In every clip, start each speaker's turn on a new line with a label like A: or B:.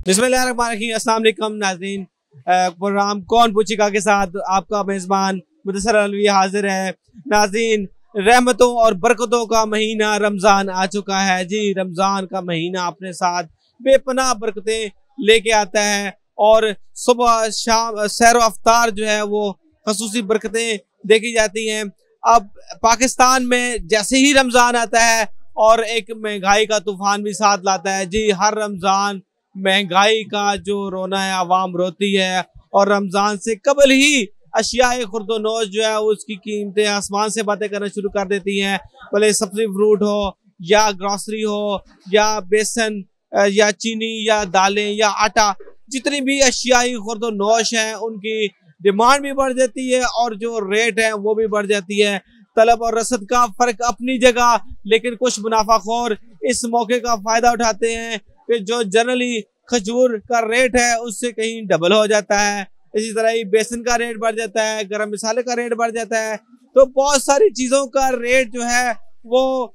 A: बिस्मिल्लाहिर्रहमानिर्रहीम। अस्सलाम वालेकुम नाज़रीन। प्रोग्राम कौन पूछेगा के साथ आपका मेज़बान मुदस्सिर अलवी हाजिर है। नाज़रीन, रहमतों और बरकतों का महीना रमज़ान आ चुका है। जी, रमज़ान का महीना अपने साथ बेपनाह बरकतें लेके आता है और सुबह शाम सैर व अफ्तार जो है वो खसूसी बरकतें देखी जाती हैं। अब पाकिस्तान में जैसे ही रमज़ान आता है और एक महंगाई का तूफान भी साथ लाता है। जी, हर रमज़ान महंगाई का जो रोना है आवाम रोती है और रमज़ान से कबल ही अशियाए खुर्दोनोश जो है उसकी कीमतें आसमान से बातें करना शुरू कर देती हैं। भले सब्जी फ्रूट हो या ग्रॉसरी हो या बेसन या चीनी या दालें या आटा, जितनी भी अशियाई खुर्दोनोश हैं उनकी डिमांड भी बढ़ जाती है और जो रेट है वो भी बढ़ जाती है। तलब और रसद का फर्क अपनी जगह, लेकिन कुछ मुनाफाखोर इस मौके का फायदा उठाते हैं कि जो जनरली खजूर का रेट है उससे कहीं डबल हो जाता है। इसी तरह ही बेसन का रेट बढ़ जाता है, गरम मसाले का रेट बढ़ जाता है। तो बहुत सारी चीजों का रेट जो है वो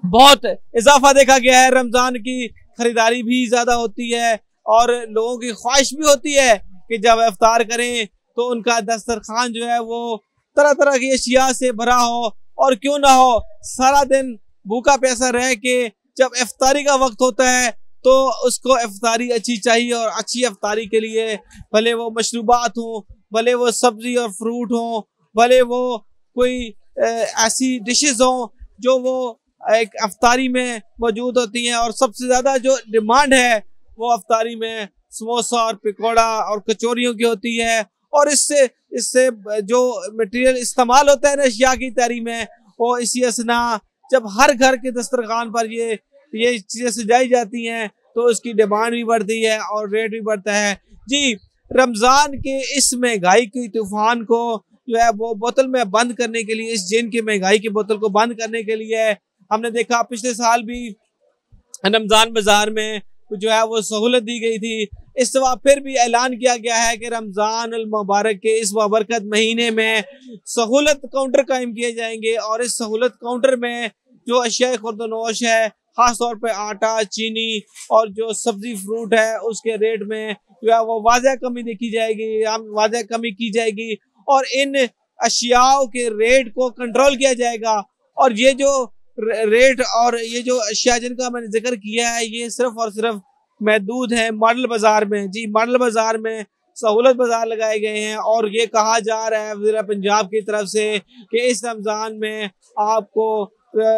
A: बहुत इजाफा देखा गया है। रमजान की खरीदारी भी ज्यादा होती है और लोगों की ख्वाहिश भी होती है कि जब इफ्तार करें तो उनका दस्तरखान जो है वो तरह तरह की अशिया से भरा हो, और क्यों ना हो सारा दिन भूखा प्यासा रह के जब इफ्तारी का वक्त होता है तो उसको इफ्तारी अच्छी चाहिए। और अच्छी इफ्तारी के लिए भले वो मशरूबात हों, भले वो सब्जी और फ्रूट हों, भले वो कोई ऐसी डिशेस हों जो वो एक इफ्तारी में मौजूद होती हैं। और सबसे ज़्यादा जो डिमांड है वो इफ्तारी में समोसा और पकौड़ा और कचौरियों की होती है। और इससे जो मटेरियल इस्तेमाल होता है ना अशिया की तैयारी में, वो इसी असना जब हर घर के दस्तरखान पर ये चीज़ें सजाई जाती हैं तो उसकी डिमांड भी बढ़ती है और रेट भी बढ़ता है। जी, रमज़ान के इस महंगाई के तूफान को जो है वो बोतल में बंद करने के लिए, इस जिन की महंगाई की बोतल को बंद करने के लिए हमने देखा पिछले साल भी रमज़ान बाजार में जो है वो सहूलत दी गई थी। इस दफा फिर भी ऐलान किया गया है कि रमज़ान अल मुबारक के इस बाबरकत महीने में सहूलत काउंटर कायम किए जाएंगे और इस सहूलत काउंटर में जो अशिया खुर्दोनोश है, खास तौर पे आटा, चीनी और जो सब्जी फ्रूट है उसके रेट में जो है वो वाज़ह कमी देखी जाएगी, वाज़ह कमी की जाएगी और इन अशियाओं के रेट को कंट्रोल किया जाएगा। और ये जो रेट और ये जो अशिया जिनका मैंने जिक्र किया है ये सिर्फ और सिर्फ महदूद है मॉडल बाजार में। जी, मॉडल बाजार में सहूलत बाजार लगाए गए हैं और ये कहा जा रहा है वज़ीर पंजाब की तरफ से कि इस रमज़ान में आपको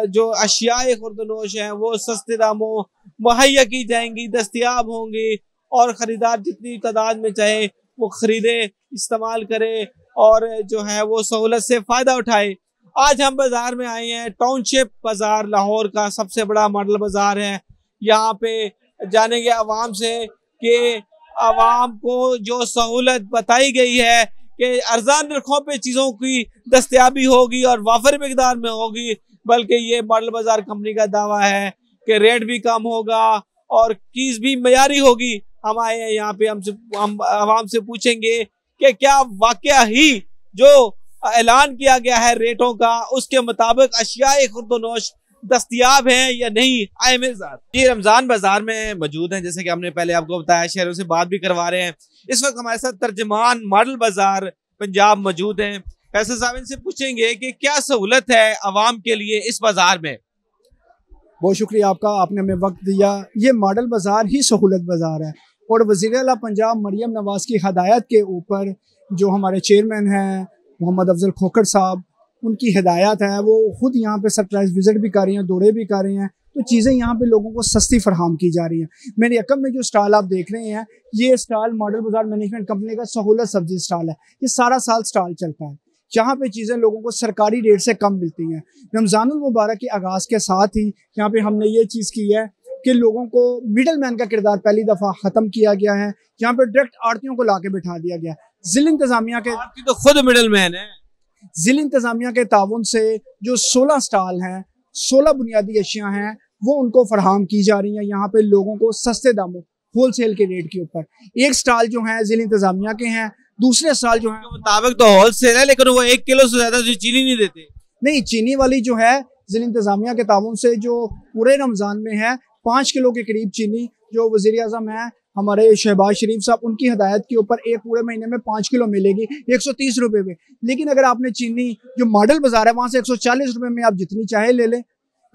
A: जो अशियाए खुर्दोनोश हैं वो सस्ते दामों मुहैया की जाएंगी, दस्तयाब होंगी और ख़रीदार जितनी तादाद में चाहे वो ख़रीदे, इस्तेमाल करे और जो है वो सहूलत से फ़ायदा उठाए। आज हम बाज़ार में आए हैं, टाउनशिप बाज़ार लाहौर का सबसे बड़ा मॉडल बाज़ार है। यहाँ पे जानेंगे आवाम से कि आवाम को जो सहूलत बताई गई है कि अर्जान नरखों पे चीज़ों की दस्तयाबी होगी और वाफर मकदार में होगी, बल्कि ये मॉडल बाजार कंपनी का दावा है कि रेट भी कम होगा और चीज़ भी मयारी होगी। हम आए हैं यहाँ पे, हम आवाम से पूछेंगे कि क्या वाकया ही जो ऐलान किया गया है रेटों का उसके मुताबिक अशियाए खुर्दोनोश दस्तयाब हैं या नहीं। आए मेरे साथ। जी, रमजान बाजार में मौजूद हैं, जैसे कि हमने पहले आपको बताया, शहरों से बात भी करवा रहे हैं। इस वक्त हमारे साथ तर्जमान मॉडल बाजार पंजाब मौजूद हैं। फैसल साहब, इनसे पूछेंगे कि क्या सहूलत है आवाम के लिए इस बाजार में।
B: बहुत शुक्रिया आपका, आपने हमें वक्त दिया। ये मॉडल बाजार ही सहूलत बाजार है और वज़ीर आला पंजाब मरियम नवाज की हदायत के ऊपर जो हमारे चेयरमैन हैं मोहम्मद अफजल खोखर साहब, उनकी हिदायत है, वो खुद यहाँ पे सरप्राइज विजिट भी कर रही हैं, दौरे भी कर रही हैं, तो चीज़ें यहाँ पे लोगों को सस्ती फराहम की जा रही हैं। मेरे यकम में जो स्टॉल आप देख रहे हैं ये स्टॉल मॉडल बाजार मैनेजमेंट कंपनी का सहूलत सब्जी स्टॉल है। ये सारा साल स्टॉल चलता है। यहाँ पे चीज़ें लोगों को सरकारी रेट से कम मिलती हैं। रमज़ानुल मुबारक के आगाज़ के साथ ही यहाँ पे हमने ये चीज़ की है कि लोगों को मिडल मैन का किरदार पहली दफ़ा ख़त्म किया गया है। यहाँ पे डायरेक्ट आड़तियों को ला के बिठा दिया गया। ज़िला इंतज़ामिया के
A: तो खुद मिडल मैन है।
B: ज़िला इंतज़ामिया के ताउन से जो 16 स्टॉल हैं, 16 बुनियादी अशिया हैं, वो उनको फराहम की जा रही हैं यहाँ पे लोगों को सस्ते दामों होलसेल के रेट के ऊपर। एक स्टॉल जो है ज़िला इंतज़ामिया के हैं, दूसरे स्टॉल जो है
A: मुताबिक तो होलसेल है लेकिन वो 1 किलो से ज्यादा चीनी नहीं देते।
B: नहीं, चीनी वाली जो है ज़िला इंतज़ामिया के ताउन से जो पूरे रमज़ान में है 5 किलो के करीब चीनी जो वज़ीर आज़म हैं हमारे शहबाज शरीफ साहब, उनकी हदायत के ऊपर एक पूरे महीने में 5 किलो मिलेगी 130 रुपए में। लेकिन अगर आपने चीनी जो मॉडल बाजार है वहां से 140 रुपए में आप जितनी चाहे ले लें।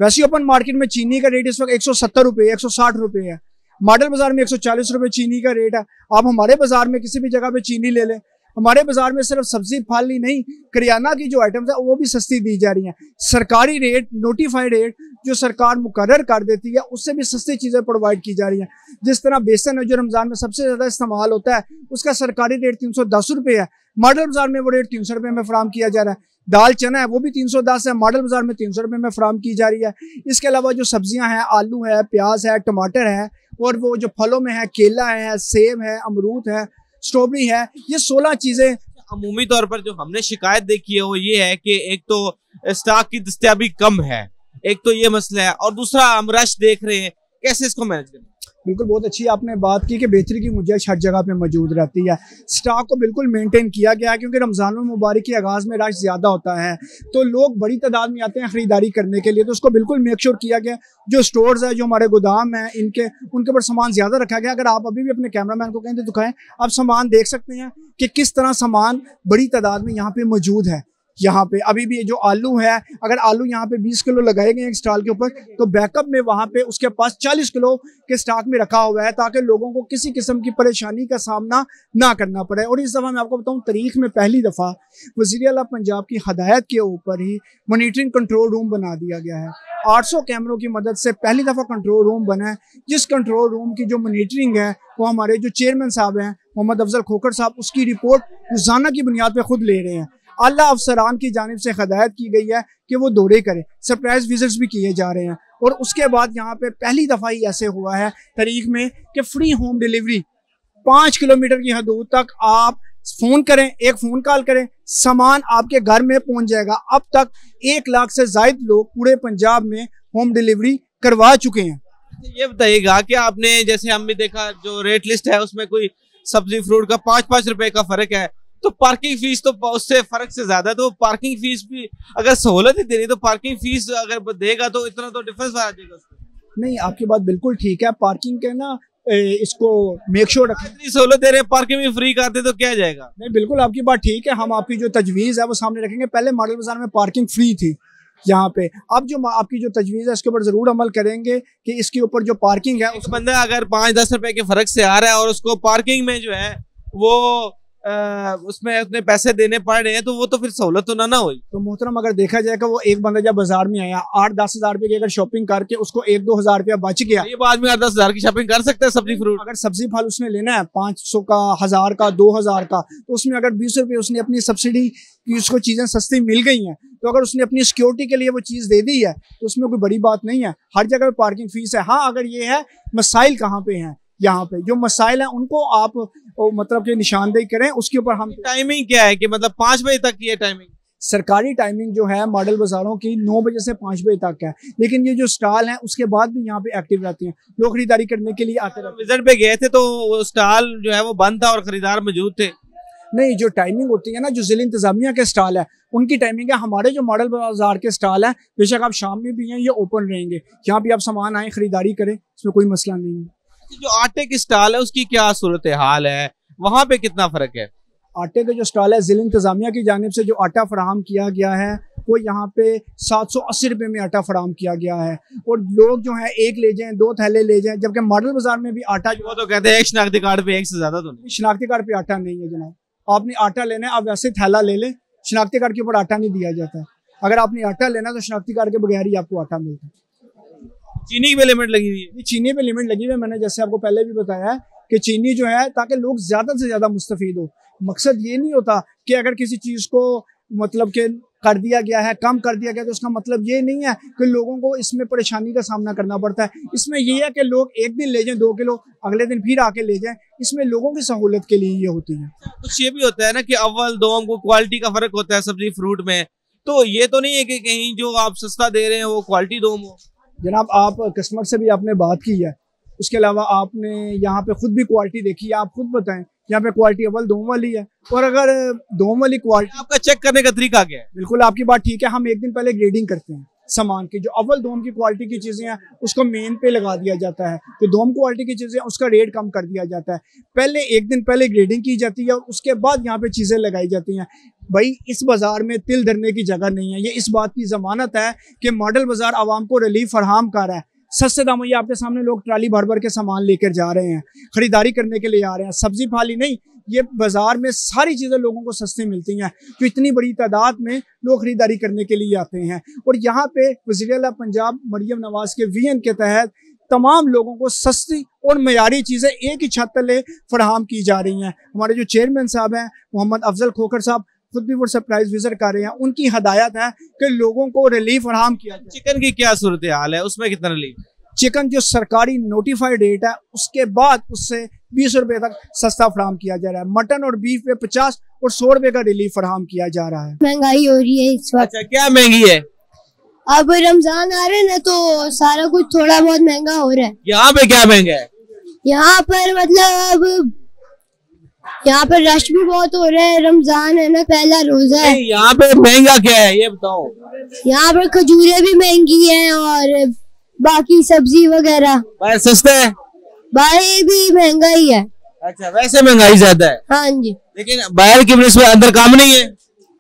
B: वैसे ओपन मार्केट में चीनी का रेट इस वक्त 170 रुपए 160 रुपए है। मॉडल बाजार में 140 रुपए चीनी का रेट है। आप हमारे बाजार में किसी भी जगह पे चीनी ले लें, हमारे बाजार में सिर्फ सब्जी फल ही नहीं, करियाना की जो आइटम्स है वो भी सस्ती दी जा रही हैं। सरकारी रेट, नोटिफाइड रेट जो सरकार मुकर्रर कर देती है, उससे भी सस्ती चीज़ें प्रोवाइड की जा रही हैं। जिस तरह बेसन है जो रमज़ान में सबसे ज़्यादा इस्तेमाल होता है, उसका सरकारी रेट 310 रुपये है, मॉडल बाजार में वो रेट 300 रुपये में फराम किया जा रहा है। दाल चना है वो भी 310 है, मॉडल बाजार में 300 रुपये में फराम की जा रही है। इसके अलावा जो सब्जियां हैं, आलू है, प्याज है, टमाटर है, और वो जो फलों में है, केला है, सेब है, अमरूद है, स्ट्रॉबेरी है, ये 16 चीजें।
A: अमूमी तौर पर जो हमने शिकायत देखी है वो ये है कि एक तो स्टॉक की दस्तयाबी कम है, एक तो ये मसला है, और दूसरा हम रश देख रहे हैं, कैसे इसको मैनेज करें?
B: बिल्कुल, बहुत अच्छी आपने बात की कि बेहतरी की गुंजाइश हर जगह पे मौजूद रहती है। स्टॉक को बिल्कुल मेंटेन किया गया है, क्योंकि रमज़ान मुबारक के आगाज़ में रश ज़्यादा होता है तो लोग बड़ी तादाद में आते हैं ख़रीदारी करने के लिए, तो उसको बिल्कुल मेक श्योर किया गया। जो स्टोर्स है, जो हमारे गोदाम हैं, उनके ऊपर सामान ज़्यादा रखा गया। अगर आप अभी भी अपने कैमरामैन को कहें तो दिखाएं, आप सामान देख सकते हैं कि किस तरह सामान बड़ी तादाद में यहाँ पे मौजूद है। यहाँ पे अभी भी जो आलू है, अगर आलू यहाँ पे 20 किलो लगाए गए एक स्टॉल के ऊपर, तो बैकअप में वहाँ पे उसके पास 40 किलो के स्टॉक में रखा हुआ है, ताकि लोगों को किसी किस्म की परेशानी का सामना ना करना पड़े। और इस दफ़ा मैं आपको बताऊँ, तारीख में पहली दफ़ा वज़ीर आला पंजाब की हदायत के ऊपर ही मॉनिटरिंग कंट्रोल रूम बना दिया गया है। 800 कैमरों की मदद से पहली दफ़ा कंट्रोल रूम बना है, जिस कंट्रोल रूम की जो मॉनिटरिंग है वो हमारे जो चेयरमैन साहब हैं मोहम्मद अफजल खोखर साहब, उसकी रिपोर्ट रोज़ाना की बुनियाद पर खुद ले रहे हैं। आला अफसरान की जानिब से हदायत की गई है कि वो दौरे करें, सरप्राइज विजिट्स भी किए जा रहे हैं। और उसके बाद यहाँ पे पहली दफ़ा ही ऐसे हुआ है तारीख में कि फ्री होम डिलीवरी 5 किलोमीटर की हदूद तक आप फ़ोन करें, एक फ़ोन कॉल करें, सामान आपके घर में पहुँच जाएगा। अब तक 1 लाख से ज़ायद लोग पूरे पंजाब में होम डिलीवरी करवा चुके हैं।
A: ये बताइएगा कि आपने, जैसे हम भी देखा, जो रेट लिस्ट है उसमें कोई सब्जी फ्रूट का 5-5 रुपए का फ़र्क है, तो पार्किंग फीस तो उससे फर्क से ज्यादा, तो पार्किंग फीस भी अगर सहूलत ही देनी तो पार्किंग फीस अगर देगा तो इतना तो डिफरेंस आ जाएगा उसको।
B: नहीं, आपकी बात बिल्कुल ठीक है। पार्किंग के ना इसको मेक श्योर रखें,
A: इतनी सहूलत दे रहे हैं, पार्किंग भी फ्री करते तो क्या जाएगा?
B: नहीं, बिल्कुल आपकी बात ठीक है। हम आपकी जो तजवीज़ है वो सामने रखेंगे। पहले मॉडल बाजार में पार्किंग फ्री थी यहाँ पे, अब जो आपकी जो तजवीज़ है उसके ऊपर जरूर अमल करेंगे कि इसके ऊपर जो पार्किंग है,
A: उस बंदा अगर 5-10 रुपए के फर्क से आ रहा है और उसको पार्किंग में जो है वो उसमें उतने पैसे देने पड़ रहे हैं, तो वो तो फिर सहूलत तो ना हुई।
B: तो मोहतरम, अगर देखा जाए कि वो एक बंदा जब बाजार में आया 8-10 हज़ार रुपये की अगर शॉपिंग करके उसको 1-2 हज़ार रुपया बच गया,
A: ये आदमी 8-10 हज़ार की शॉपिंग कर सकता है सब्जी फ्रूट।
B: अगर सब्जी फल उसने लेना है 500 का, 1000 का, 2000 का, तो उसमें अगर 20 रुपये उसने अपनी सब्सिडी की, उसको चीज़ें सस्ती मिल गई हैं, तो अगर उसने अपनी सिक्योरिटी के लिए वो चीज़ दे दी है तो उसमें कोई बड़ी बात नहीं है। हर जगह पे पार्किंग फीस है। हाँ, अगर ये है मसाइल कहाँ पे हैं, यहाँ पे जो मसाइल हैं उनको आप मतलब कि निशानदेही करें, उसके ऊपर हम।
A: टाइमिंग क्या है कि मतलब 5 बजे तक की है टाइमिंग?
B: सरकारी टाइमिंग जो है मॉडल बाजारों की 9 बजे से 5 बजे तक है, लेकिन ये जो स्टॉल हैं उसके बाद भी यहाँ पे एक्टिव रहती हैं, लोग खरीदारी करने के लिए आते रहते हैं।
A: विजिट पे गए थे तो स्टॉल जो है वो बंद था और खरीदार मौजूद थे?
B: नहीं, जो टाइमिंग होती है ना, जो जिला इंतजामिया के स्टॉल है उनकी टाइमिंग है। हमारे जो मॉडल बाजार के स्टॉल है, बेशक आप शाम में भी हैं, ये ओपन रहेंगे। यहाँ पे आप सामान आए, खरीदारी करें, इसमें कोई मसला नहीं है।
A: जो आटे की स्टॉल है उसकी क्या सूरत हाल है, वहाँ पे कितना फर्क है?
B: आटे का जो स्टॉल है, जिला इंतजामिया की जानिब से जो आटा फराहम किया गया है वो यहाँ पे 780 रुपये में आटा फराहम किया गया है, और लोग जो है एक ले जाएं, 2 थैले ले जाएं, जबकि मॉडल बाजार में भी आटा
A: वो तो कहते हैं एक शनाख्ती कार्ड पे एक से ज्यादा तो नहीं।
B: शनाख्ती कार्ड पे आटा नहीं है जनाब। आपने आटा लेना है, आप वैसे थैला ले लें, शनाख्ती कार्ड के ऊपर आटा नहीं दिया जाता है। अगर आपने आटा लेना तो शनाख्ती कार्ड के बगैर ही आपको आटा मिलता है।
A: चीनी पे लिमिट लगी हुई है?
B: चीनी पे लिमिट लगी हुई है, मैंने जैसे आपको पहले भी बताया है कि चीनी जो है ताकि लोग ज्यादा से ज्यादा मुस्तफीद हो। मकसद ये नहीं होता कि अगर किसी चीज को मतलब कि कर दिया गया है, कम कर दिया गया, तो उसका मतलब ये नहीं है कि लोगों को इसमें परेशानी का सामना करना पड़ता है। इसमें ये है कि लोग एक दिन ले जाएं 2 किलो, अगले दिन फिर आके ले जाएं, इसमें लोगों की सहूलत के लिए ये होती है।
A: कुछ ये भी होता है ना कि अव्वल दोम को क्वालिटी का फर्क होता है सब्जी फ्रूट में, तो ये तो नहीं है कि कहीं जो आप सस्ता दे रहे हैं वो क्वालिटी दोम हो।
B: जनाब, आप कस्टमर से भी आपने बात की है, उसके अलावा आपने यहाँ पे खुद भी क्वालिटी देखी है, आप खुद बताएं यहाँ पे क्वालिटी अव्वल दोम वाली है, और अगर दोम वाली क्वालिटी।
A: आपका चेक करने का तरीका क्या है?
B: बिल्कुल आपकी बात ठीक है, हम एक दिन पहले ग्रेडिंग करते हैं। सामान की। जो अव्वल दोम की क्वालिटी की चीज़ें हैं उसको मेन पे लगा दिया जाता है, जो दोम क्वालिटी की चीज़ें उसका रेट कम कर दिया जाता है। पहले एक दिन पहले ग्रेडिंग की जाती है और उसके बाद यहाँ पे चीज़ें लगाई जाती हैं। भाई इस बाज़ार में तिल धरने की जगह नहीं है। ये इस बात की ज़मानत है कि मॉडल बाज़ार आवाम को रिलीफ फराहम कर रहा है। सस्ते दामों, ये आपके सामने लोग ट्राली भर भर के सामान लेकर जा रहे हैं, खरीदारी करने के लिए आ रहे हैं। सब्जी फाली नहीं, ये बाजार में सारी चीज़ें लोगों को सस्ती मिलती हैं, तो इतनी बड़ी तादाद में लोग खरीदारी करने के लिए आते हैं। और यहाँ पे वज़ीर-ए-आला पंजाब मरियम नवाज के विजन के तहत तमाम लोगों को सस्ती और मयारी चीज़ें एक ही छत तले फराहम की जा रही हैं। हमारे जो चेयरमैन साहब हैं मोहम्मद अफजल खोखर साहब खुद भी वो सरप्राइज विजिट कर रहे हैं। उनकी हदायत है कि लोगों को रिलीफ फराहम किया जाए।
A: चिकन की क्या सूरत हाल है, उसमें कितना रिलीफ?
B: चिकन जो सरकारी नोटिफाइड रेट है उसके बाद उससे 20 रुपए तक सस्ता फराहम किया जा रहा है। मटन और बीफ पे 50 और 100 रुपए का रिलीफ फराहम किया जा रहा है।
C: महंगाई हो रही है इस वक्त।
A: अच्छा, क्या महंगी है?
C: अब रमजान आ रहे हैं ना, तो सारा कुछ थोड़ा बहुत महंगा हो रहा है।
A: यहाँ पे क्या महंगा है?
C: यहाँ पर मतलब यहाँ पर रश भी बहुत हो रहा है। रमजान है ना, पहला रोजा है।
A: यहाँ पे महंगा क्या है ये बताओ?
C: यहाँ पर खजूरें भी महंगी हैं और बाकी सब्जी वगैरह।
A: बाहर सस्ता है,
C: बाहर भी महंगा ही है।
A: अच्छा, वैसे महंगाई ज्यादा है।
C: हाँ जी,
A: लेकिन बाहर की निस्बत अंदर कम नहीं है?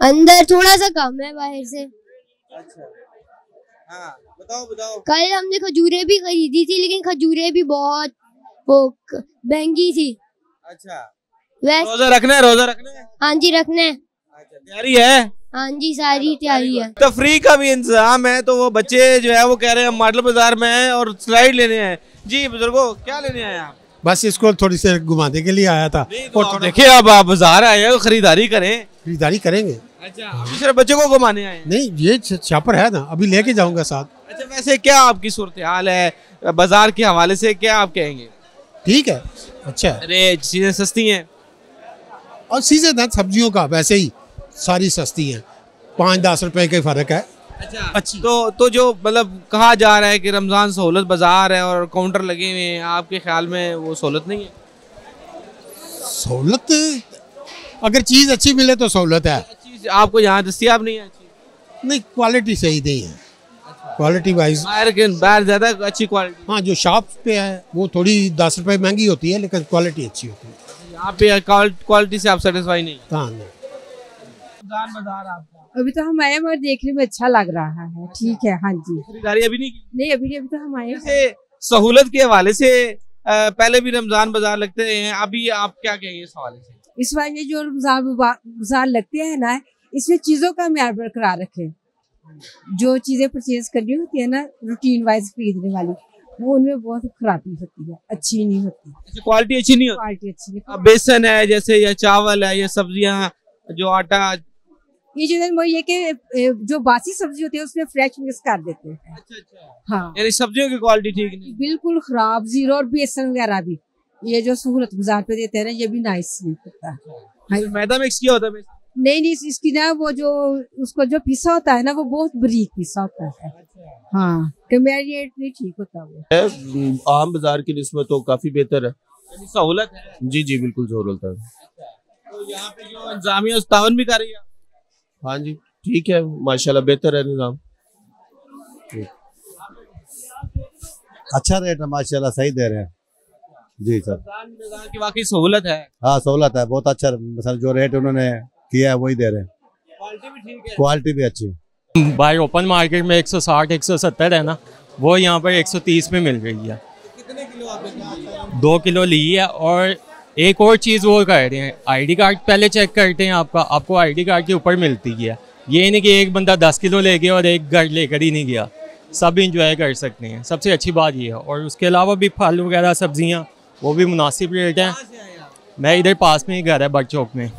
C: अंदर थोड़ा सा कम है बाहर से।
A: अच्छा, हाँ बताओ बताओ।
C: कल हमने खजूरें भी खरीदी थी, लेकिन खजूरें भी बहुत वो महंगी थी।
A: अच्छा,
C: वैसे
A: रोजा रखना है? रोजा रखना है?
C: हाँ जी, रखना है।
A: अच्छा, तैयारी है?
C: हाँ जी, सारी तैयारी है।
A: तफरी का भी इंतजाम है, तो वो बच्चे जो है वो कह रहे हैं मॉडल बाजार में हैं और स्लाइड लेने हैं। जी बुजुर्गो, क्या लेने आए आप?
D: बस इसको थोड़ी सी घुमाने के लिए आया था।
A: तो और देखिए, अब आप बाजार आए हैं, खरीदारी करें।
D: खरीदारी करेंगे।
A: अच्छा, दूसरे बच्चों को घुमाने आए हैं?
D: नहीं, ये छापर है ना, अभी लेके जाऊंगा साथ।
A: अच्छा, वैसे क्या आपकी सूरत हाल है बाजार के हवाले से, क्या आप कहेंगे?
D: ठीक है, अच्छा है।
A: अरे चीजें सस्ती हैं
D: और सीजन है सब्जियों का, वैसे ही सारी सस्ती हैं, 5-10 रुपए का फर्क है।
A: अच्छा, अच्छी तो जो मतलब कहा जा रहा है कि रमजान सहूलत बाजार है और काउंटर लगे हुए हैं, आपके ख्याल में वो सहूलत नहीं है?
D: सहूलत, अगर चीज अच्छी मिले तो सहूलत है।
A: चीज आपको यहाँ दस्तियाब नहीं है? अच्छी
D: नहीं, क्वालिटी सही नहीं है। क्वालिटी वाइज
A: बाहर ज्यादा अच्छी क्वालिटी।
D: हाँ, जो शॉप पे है वो थोड़ी 10 रुपए महंगी होती है, लेकिन क्वालिटी अच्छी होती है।
A: यहाँ पे क्वालिटी से आप सेटिस्फाई नहीं?
D: हाँ नहीं।
A: बाजार आपका
E: अभी तो हम आए और देखने में अच्छा लग रहा है। ठीक है, हाँ जी।
A: खरीदारी अभी नहीं की?
E: नहीं, अभी तो हम आए।
A: जैसे सहूलत के हवाले से पहले भी रमजान बाजार लगते हैं, अभी आप क्या कहेंगे इस हवाले से?
E: इस बार ये जो रमजान बाजार लगते हैं ना, इसमें चीजों का म्यार बरकरार रखें। जो चीजें परचेज करनी होती है ना, रूटीन वाइज खरीदने वाली, वो उनमें बहुत खराबी होती है, अच्छी नहीं होती।
A: क्वालिटी अच्छी नहीं होती?
E: क्वालिटी अच्छी नहीं।
A: बेसन है जैसे, या चावल है, या सब्जियां, जो आटा,
E: ये जो है वो ये कि जो बासी सब्जी होती है उसमें फ्रेश मिक्स कर देते हैं।
A: अच्छा अच्छा,
E: हाँ,
A: यानी सब्जियों की क्वालिटी ठीक नहीं?
E: बिल्कुल खराब, जीरो। और बेसन वगैरह भी ये जो सहूलत बाजार पे देते हैं ना, ये भी नाइस नहीं होता है।
A: मैदा मिक्स किया होता है?
E: नहीं, इसकी ना वो जो उसको जो पीसा होता है ना, वो बहुत बारीक पीसा होता है। हाँ, कमेरिएट नहीं ठीक होता वो।
F: आम बाजार की निस्बत तो काफी बेहतर है।
A: सहूलत है?
F: जी जी, बिल्कुल सहूलत है।
A: तो यहाँ पे जो इंतजामिया तावन भी कर रही है?
F: हाँ जी, ठीक है, माशाल्लाह बेहतर है निज़ाम।
G: अच्छा रेट है, माशाल्लाह सही दे रहे हैं। जी सर,
A: की वाकई सहूलत है।
G: हाँ सहूलत है, बहुत अच्छा। मतलब जो रेट उन्होंने किया है वही दे रहे हैं।
A: क्वालिटी भी ठीक है?
G: क्वालिटी भी अच्छी।
H: भाई ओपन मार्केट में 160-170 है ना, वो यहाँ पर 130 में मिल रही है।
A: कितने किलो आपने?
H: 2 किलो ली है। और एक और चीज़ वो कह रहे हैं, आईडी कार्ड पहले चेक करते हैं आपका, आपको आईडी कार्ड के ऊपर मिलती है। ये नहीं कि एक बंदा 10 किलो ले गया और एक घर लेकर ही नहीं गया, सब इंजॉय कर सकते हैं। सबसे अच्छी बात ये है। और उसके अलावा भी फल वगैरह सब्जियाँ वो भी मुनासिब रेट हैं। मैं इधर पास में ही घर है बड़ चौक में।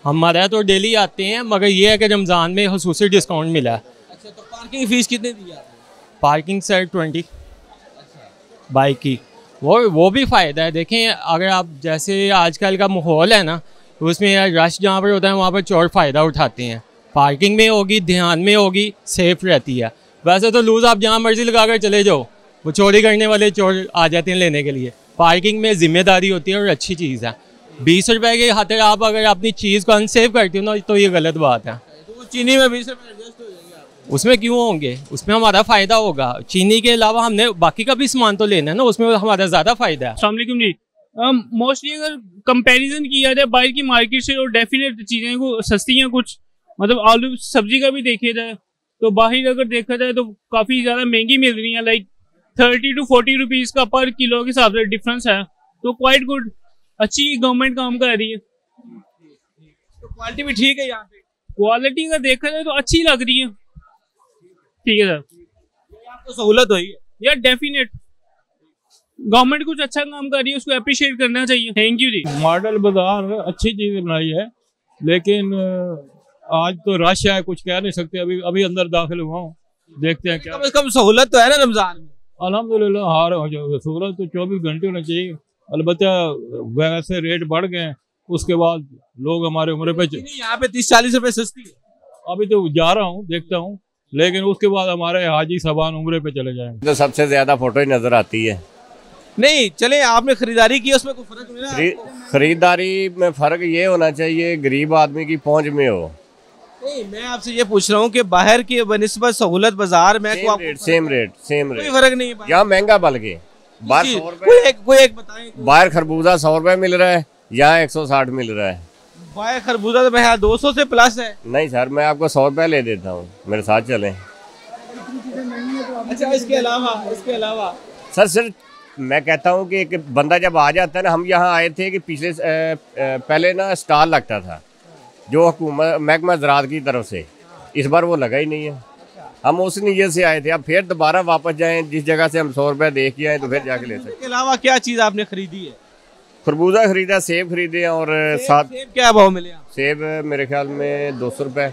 H: हमारे तो डेली आते हैं, मगर ये है कि रमज़ान में खुसूसी डिस्काउंट मिला है।
A: अच्छा, तो पार्किंग फीस कितनी दी आपने?
H: पार्किंग सर 20 बाइक की, वो भी फ़ायदा है। देखें, अगर आप जैसे आजकल का माहौल है ना, तो उसमें रश जहाँ पर होता है वहाँ पर चोर फ़ायदा उठाते हैं। पार्किंग में होगी, ध्यान में होगी, सेफ़ रहती है। वैसे तो लूज़ आप जहाँ मर्जी लगा कर चले जाओ, वो चोरी करने वाले चोर आ जाते हैं लेने के लिए। पार्किंग में जिम्मेदारी होती है और अच्छी चीज़ है। 20 रुपए के खातिर आप अगर अपनी चीज़ को अनसेफ करती हो ना, तो ये गलत बात है।
A: तो वो चीनी में 20 रुपए एडजस्ट हो जाएंगे आप?
H: उसमें क्यों होंगे, उसमें हमारा फ़ायदा होगा। चीनी के अलावा हमने बाकी का भी सामान तो लेना है ना, उसमें हमारा ज़्यादा फ़ायदा है।
I: अस्सलाम वालेकुम जी। मोस्टली अगर कंपैरिजन किया जाए बाहर की मार्केट से, और डेफिनेट चीज़ें को सस्ती हैं कुछ, मतलब आलू सब्जी का भी देखा जाए तो बाहर अगर देखा जाए तो काफ़ी ज़्यादा महंगी मिल रही है, लाइक 30 to 40 रुपीज़ का पर किलो के हिसाब से डिफरेंस है। तो क्वाइट गुड, अच्छी गवर्नमेंट काम कर रही है।
A: तो क्वालिटी भी ठीक है यहाँ पे,
I: क्वालिटी अगर देखा जाए तो अच्छी लग रही है। ठीक है सर,
A: आपको सहूलत हुई है
I: यार, डेफिनेट गवर्नमेंट कुछ अच्छा काम कर रही है, उसको अप्रिशिएट करना चाहिए। Thank you ji.
J: मॉडल बाजार अच्छी चीज बनाई है, लेकिन आज तो रश है, कुछ कह नहीं सकते। अभी अंदर दाखिल हुआ हूँ, देखते हैं क्या।
A: कम से कम सहूलत तो है ना रमजान में।
J: अल्हम्दुलिल्लाह हार हो जाएगा, सहूलत तो 24 घंटे होना चाहिए। अलबत्ता वैसे रेट बढ़ गए, उसके बाद लोग हमारे उम्र पे
A: यहाँ पे 30-40 रुपए सस्ती है।
J: अभी तो जा रहा हूँ, देखता हूँ, लेकिन उसके बाद हमारे हाजी साहबान उम्रे पे चले जाएंगे।
K: तो सबसे ज्यादा फोटो ही नजर आती है।
A: नहीं चले, आपने खरीदारी की, उसमें कोई फर्क मिला?
K: खरीदारी में फर्क ये होना चाहिए गरीब आदमी की पहुंच में हो।
A: नहीं, मैं आपसे ये पूछ रहा हूँ कि बाहर की बनिस्बत सहूलत बाजार में
K: सेम रेट
A: कोई फर्क नहीं है।
K: यहाँ महंगा बल्कि बाहर 100 रुपए,
A: कोई एक बताएं।
K: बाहर खरबूजा 100 रुपए मिल रहा है, यहाँ 160 मिल रहा है।
A: बाहर खरबूजा तो मैं 200 से प्लस है।
K: नहीं सर, मैं आपको 100 रुपए ले देता हूँ, मेरे साथ चलें।
A: अच्छा, इसके अलावा
K: सर सिर्फ मैं कहता हूँ कि एक बंदा जब आ जाता है ना, हम यहाँ आए थे कि पिछले पहले ना स्टॉल लगता था जो हुकूमत महकमा ज़राअत की तरफ से, इस बार वो लगा ही नहीं है। हम उस नीयत से आए थे, अब फिर दोबारा वापस जाएं जिस जगह से हम 100 रुपए दे के आए तो फिर जाके ले सकते।
A: इसके अलावा क्या चीज़ आपने खरीदी है?
K: खरबूजा खरीदा, सेब खरीदे, और साथ
A: सेब क्या भाव मिले?
K: सेब मेरे ख्याल में 200 रुपए।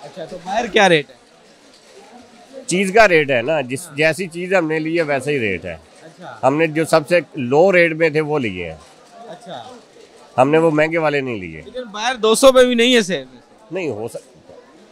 A: अच्छा, तो बाहर क्या रेट है?
K: चीज़ का रेट है ना, जिस जैसी चीज़ हमने ली है वैसा ही रेट है।
A: अच्छा।
K: हमने जो सबसे लो रेट में थे वो लिए हैं।
A: अच्छा,
K: हमने वो महंगे वाले नहीं लिए।
A: लेकिन बाहर 200 पे भी नहीं है सेब।
K: नहीं हो सकता,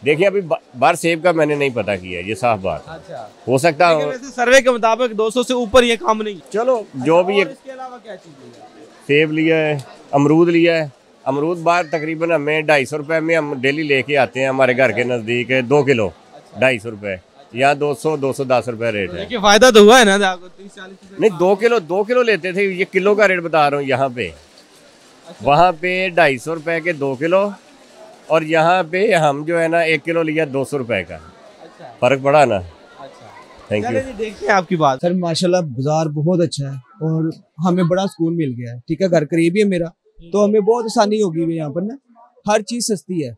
K: देखिए अभी बाहर सेब का मैंने नहीं पता किया, ये साफ बात।
A: अच्छा,
K: हो सकता है
A: वैसे सर्वे के मुताबिक 200 से ऊपर ये काम नहीं।
K: चलो जो भी।
A: इसके अलावा क्या चीज़ है?
K: सेब लिया है, अमरूद लिया है। अमरूद बाहर तकरीबन हमें 250 रुपए में हम डेली लेके आते हैं, हमारे घर के नज़दीक है। 2 किलो 250 रुपए, यहाँ 200-210 रुपए रेट है।
A: फायदा तो हुआ है ना आपको? 30-40
K: नहीं, 2 किलो लेते थे, ये किलो का रेट बता रहा हूँ यहाँ पे। वहाँ पे 250 रुपए के 2 किलो, और यहाँ पे हम जो है ना 1 किलो लिया 200 रुपए का। फर्क पड़ा ना। Thank you.
A: देखते हैं आपकी बात।
B: सर माशाल्लाह बाजार बहुत अच्छा है और हमें बड़ा सुकून मिल गया है। ठीक है, घर करीब ही है मेरा, तो हमें बहुत आसानी होगी है। यहाँ पर ना हर चीज़ सस्ती है।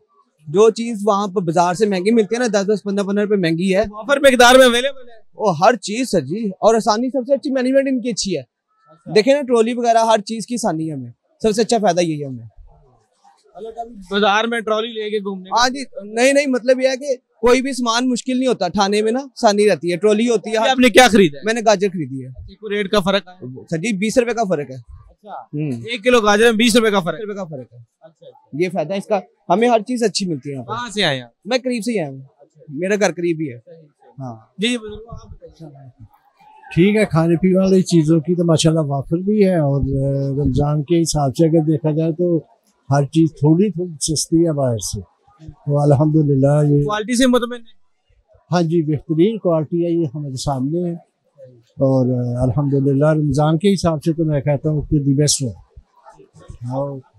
B: जो चीज़ वहाँ पर बाजार से महंगी मिलती है ना, 10-10, 15-15 रुपए महंगी है,
A: ऑफर मिकदार में अवेलेबल है।
B: और हर चीज़ सर जी, और आसानी सबसे अच्छी मैनेजमेंट इनकी अच्छी है। देखे ना, ट्रॉली वगैरह हर चीज़ की आसानी है। हमें सबसे अच्छा फायदा यही है हमें।
A: बाजार में ट्रॉली लेके घूमने।
B: हाँ जी, नहीं मतलब यह है कि कोई भी सामान मुश्किल नहीं होता ठाने में ना, आसानी रहती है। ट्रॉली होती है।
A: आपने क्या खरीदा है?
B: मैंने गाजर खरीदी है।
A: रेट का फर्क है
B: सर जी, 20 रुपए का फर्क है।
A: अच्छा, 1 किलो गाजर में 20 रुपए का फर्क
B: है। अच्छा, ये फायदा इसका, हमें हर चीज अच्छी मिलती है।
A: कहाँ से आए?
B: मैं करीब से ही आया हूँ, मेरा घर करीब ही है। हाँ
A: जी,
L: ठीक है। खाने पीने वाली चीज़ों की तो माशाल्लाह वाफर भी है, और रमज़ान के हिसाब से अगर देखा जाए तो हर चीज़ थोड़ी सस्ती है बाहर से, तो अल्हम्दुलिल्लाह। ये
A: क्वालिटी से मुतमिन है?
L: हाँ जी, बेहतरीन क्वालिटी है, ये हमारे सामने है, और अल्हम्दुलिल्लाह रमज़ान के हिसाब से तो मैं कहता हूँ कि दी बेस्ट है।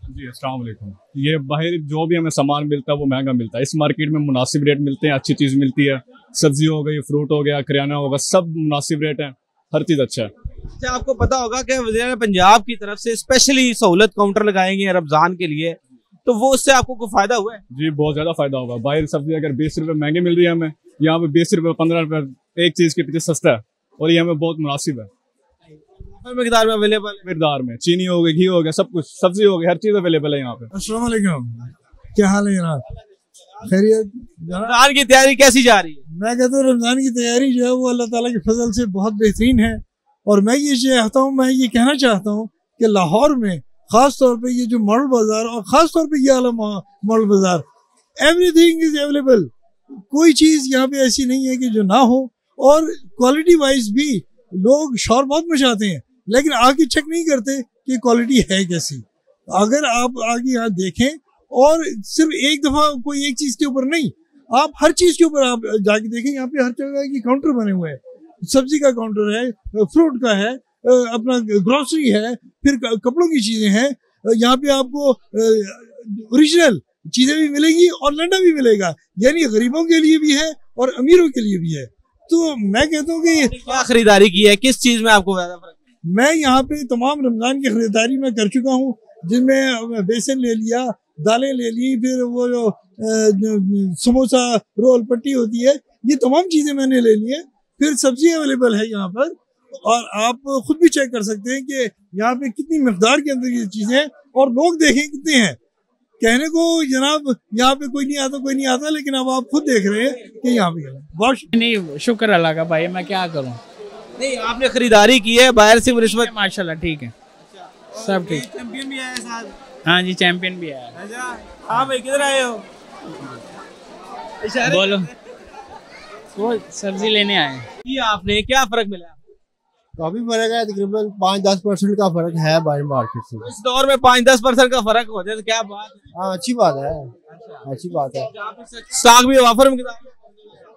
M: जी अस्सलाम वालेकुम। ये बाहर जो भी हमें सामान मिलता है वो महंगा मिलता है, इस मार्केट में मुनासिब रेट मिलते हैं, अच्छी चीज़ मिलती है। सब्जी हो गई, फ्रूट हो गया, किराना होगा, सब मुनासिब रेट है, हर चीज़ अच्छा है।
A: अच्छा, आपको पता होगा कि वज़ीर पंजाब की तरफ से स्पेशली सहूलत काउंटर लगाएंगे रमजान के लिए, तो वो उससे आपको कोई फायदा हुआ है?
M: जी बहुत ज़्यादा फायदा होगा। बाहर सब्जी अगर 20 रुपये महंगी मिल रही है हमें, यहाँ पे 20 रुपये 15 रुपये एक चीज़ के पीछे सस्ता है, और ये हमें बहुत मुनासिब है।
A: मिकदार में अवेलेबल है।
M: मिकदार में चीनी हो गई, घी हो गया, सब कुछ, सब्जी हो गई, हर चीज़ अवेलेबल है यहाँ पे।
L: अस्सलाम वालेकुम, क्या हाल है जनाब? खैरियत?
A: रमजान की तैयारी कैसी जा रही है?
L: मैं कहता हूँ रमजान की तैयारी जो है वो अल्लाह ताला के फजल से बहुत बेहतरीन है, और मैं ये कहना चाहता हूँ कि लाहौर में खास तौर पे ये जो मॉडल बाजार, और खास तौर पे ये वाला मॉडल बाजार, एवरीथिंग इज अवेलेबल। कोई चीज़ यहाँ पे ऐसी नहीं है कि जो ना हो, और क्वालिटी वाइज भी लोग शोर बहुत मचाते हैं, लेकिन आके चेक नहीं करते कि क्वालिटी है कैसी। अगर आप आगे यहाँ देखें, और सिर्फ एक दफ़ा कोई एक चीज़ के ऊपर नहीं, आप हर चीज़ के ऊपर आप जाके देखें, यहाँ पे हर जगह की काउंटर बने हुए हैं। सब्जी का काउंटर है, फ्रूट का है, अपना ग्रोसरी है, फिर कपड़ों की चीज़ें हैं। यहाँ पे आपको ओरिजिनल चीज़ें भी मिलेगी और लंडा भी मिलेगा, यानी गरीबों के लिए भी है और अमीरों के लिए भी है। तो मैं कहता हूँ कि
A: क्या खरीदारी की है, किस चीज़ में आपको ज़्यादा फर्क?
L: मैं यहाँ पे तमाम रमज़ान की खरीदारी मैं कर चुका हूँ, जिनमें बेसन ले लिया, दालें ले ली, फिर वो जो समोसा रोल पट्टी होती है, ये तमाम चीज़ें मैंने ले ली है। फिर सब्जी अवेलेबल है यहाँ पर, और आप खुद भी चेक कर सकते हैं कि यहाँ पे कितनी मिकदार के अंदर ये चीज़ें हैं और लोग देखें कितने हैं। कहने को जनाब यहाँ पे कोई नहीं आता, लेकिन अब आप खुद देख रहे हैं कि यहाँ पे बहुत
N: नहीं, शुक्र अल्लाह का भाई, मैं क्या करूँ।
A: नहीं, आपने खरीदारी की है बाहर से निस्बत?
N: माशाल्लाह ठीक है, सब ठीक।
A: चैंपियन भी आया साथ?
N: हाँ जी, चैंपियन भी आया।
A: अच्छा, हाँ भाई, किधर आए हो?
N: बोलो। वो सब्जी लेने आए।
A: ये आपने क्या फर्क मिला?
G: काफी फर्क है, तकरीबन 5-10% का फर्क है बाहर मार्केट से।
A: इस दौर में 5-10% का फर्क हो जाए तो क्या बात है?
G: हाँ, अच्छी बात है, अच्छी बात है।
A: साग भी ऑफर में?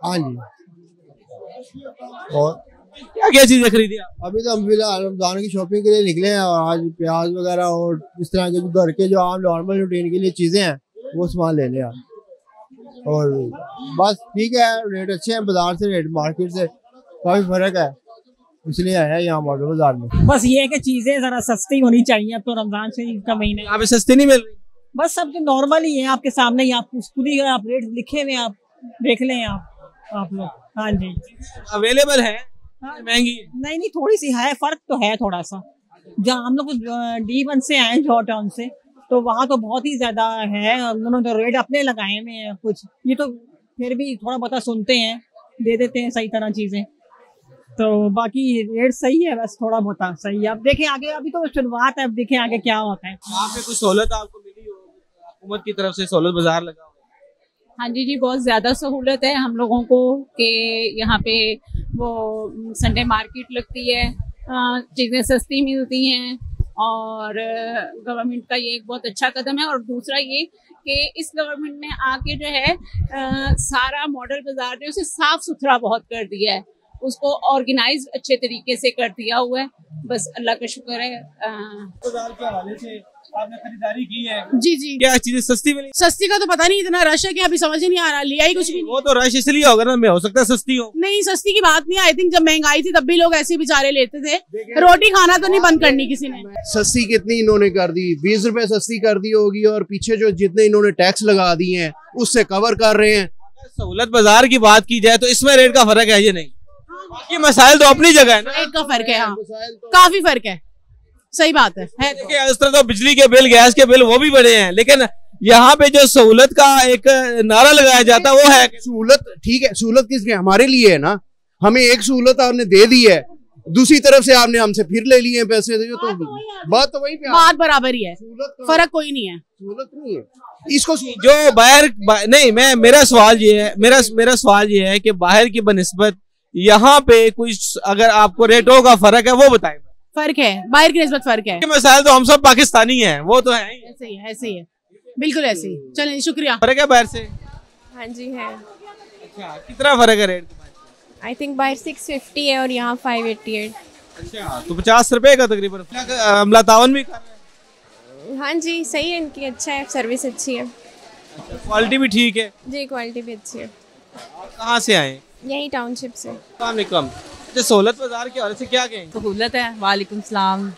G: हाँ जी। और
A: क्या क्या चीजें खरीदी आप?
G: अभी तो हम फिलहाल रमजान की शॉपिंग के लिए निकले हैं, और आज प्याज वगैरह और इस तरह के घर के जो आम नॉर्मल रूटीन के लिए चीजें हैं वो सामान ले लें। और बस ठीक है, रेट अच्छे हैं, बाजार से रेट मार्केट से काफी फर्क है, इसलिए आया यहाँ मॉडल बाजार में।
O: बस ये है कि चीजें जरा सस्ती होनी चाहिए। अब तो रमजान शरीफ का महीना,
A: यहाँ पे सस्ती नहीं मिल रही?
O: बस सब जो नॉर्मल ही है आपके सामने ही, आप खुद ही आप रेट लिखे हुए आप देख लें आप लोग। हाँ जी,
A: अवेलेबल है? महंगी
O: नहीं, थोड़ी सी है, फर्क तो है थोड़ा सा। जहाँ हम लोग D1 से आए, जॉ टाउन से, तो वहाँ तो बहुत ही ज्यादा है, उन्होंने तो रेट अपने लगाए हुए हैं कुछ। ये तो फिर भी थोड़ा बहुत सुनते हैं, दे देते हैं सही तरह चीजें, तो बाकी रेट सही है, बस थोड़ा बहुत सही है। अब देखें आगे, अभी तो शुरुआत है, अब देखें आगे क्या होता है।
A: यहाँ पे कुछ सहूलत आपको मिली हो, हुकूमत की तरफ से सहूलत बाजार लगा हो?
P: हाँ जी, बहुत ज़्यादा सहूलत है हम लोगों को कि यहाँ पे वो संडे मार्केट लगती है, चीज़ें सस्ती मिलती हैं, और गवर्नमेंट का ये एक बहुत अच्छा कदम है। और दूसरा ये कि इस गवर्नमेंट ने आके जो है सारा मॉडल बाजार जो उसे साफ सुथरा बहुत कर दिया है, उसको ऑर्गेनाइज अच्छे तरीके से कर दिया हुआ है। बस अल्लाह का शुक्र है।
A: बाजार के हवाले से आपने खरीदारी की है?
Q: जी जी।
A: क्या चीजें सस्ती मिली?
Q: सस्ती का तो पता नहीं, इतना रश है कि अभी समझ ही नहीं आ रहा, लिया ही कुछ भी।
A: वो तो रश इसलिए होगा ना, मैं हो सकता है सस्ती हो।
Q: नहीं, सस्ती की बात नहीं, आई थिंक जब महंगाई थी तब भी लोग ऐसे बेचारे लेते थे, रोटी खाना तो नहीं बंद करनी किसी ने।
R: सस्ती कितनी इन्होंने कर दी, 20 रुपए सस्ती कर दी होगी, और पीछे जो जितने इन्होंने टैक्स लगा दिए हैं उससे कवर कर रहे हैं।
A: सहूलत बाजार की बात की जाए तो इसमें रेट का फर्क है, ये नहीं, ये मसाइल तो अपनी जगह है ना।
Q: रेट का फर्क है, हाँ काफी फर्क है, सही बात है।
A: देखिए, इस तरह तो बिजली के बिल, गैस के बिल वो भी बढ़े हैं, लेकिन यहाँ पे जो सहूलत का एक नारा लगाया जाता है वो है
R: सहूलत। ठीक है, सहूलत किसके? हमारे लिए है ना, हमें एक सहूलत आपने दे दी है, दूसरी तरफ से आपने हमसे फिर ले लिए हैं पैसे, तो बात तो वही पे,
Q: बात बराबर ही है, फर्क कोई नहीं है।
R: सहूलत नहीं है इसको
A: जो बाहर नहीं। मेरा सवाल ये है, मेरा सवाल ये है कि बाहर की बनिस्बत यहाँ पे कुछ अगर आपको रेटों का फर्क है वो बताएं।
Q: फर्क है, बाहर की निस्बत फर्क है।
A: मसाइल तो हम सब पाकिस्तानी हैं, वो तो है
Q: ऐसे ही है, ऐसे ही है, बिल्कुल ऐसे ही। चलें, शुक्रिया।
A: फर्क है बाहर से?
S: हाँ जी है।
A: अच्छा, कितना फर्क है रेट?
S: आई थिंक बाहर 650 है और यहाँ 588।
A: अच्छा, तो 50 रुपए का तकरीबन। अमला तावन भी कर रहे हैं?
S: हाँ जी, सही है इनकी, अच्छा है, सर्विस अच्छी है।
A: क्वालिटी भी ठीक है?
S: जी, क्वालिटी भी अच्छी है।
A: कहाँ से आए?
S: यही टाउनशिप से।
A: वालेकुम। सहूलत बाजार के हवाले से क्या कहें?
T: सहूलत है, वालेकुम सलाम,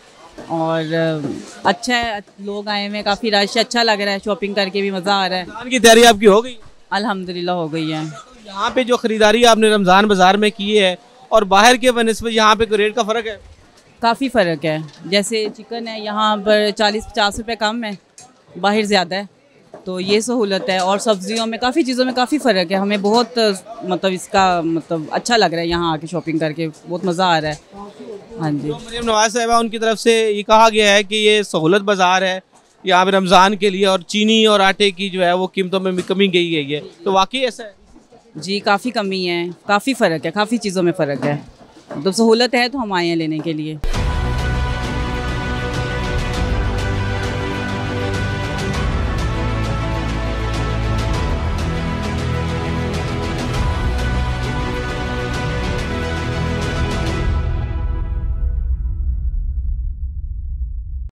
T: और अच्छा है, लोग आए हुए, काफ़ी रश, अच्छा लग रहा है, शॉपिंग करके भी मज़ा आ रहा है।
A: रमजान की तैयारी आपकी हो गई?
T: अल्हम्दुलिल्लाह हो गई है।
A: यहाँ पे जो खरीदारी आपने रमज़ान बाजार में की है और बाहर के बनिस्बत यहाँ पे रेट का फ़र्क है?
T: काफ़ी फ़र्क है, जैसे चिकन है यहाँ पर 40-50 रुपये कम है, बाहर ज़्यादा है, तो ये सहूलत है। और सब्जियों में, काफ़ी चीज़ों में काफ़ी फ़र्क है, हमें बहुत मतलब इसका मतलब अच्छा लग रहा है, यहाँ आके शॉपिंग करके बहुत मज़ा आ रहा है। हाँ जी,
A: मरियम नवाज साहिबा, उनकी तरफ से ये कहा गया है कि ये सहूलत बाज़ार है यहाँ पे रमज़ान के लिए, और चीनी और आटे की जो है वो कीमतों में कमी की गई है, तो वाकई ऐसा है?
T: जी, काफ़ी कमी है, काफ़ी फ़र्क है, काफ़ी चीज़ों में फ़र्क है, तो सहूलत है तो हम आए हैं लेने के लिए।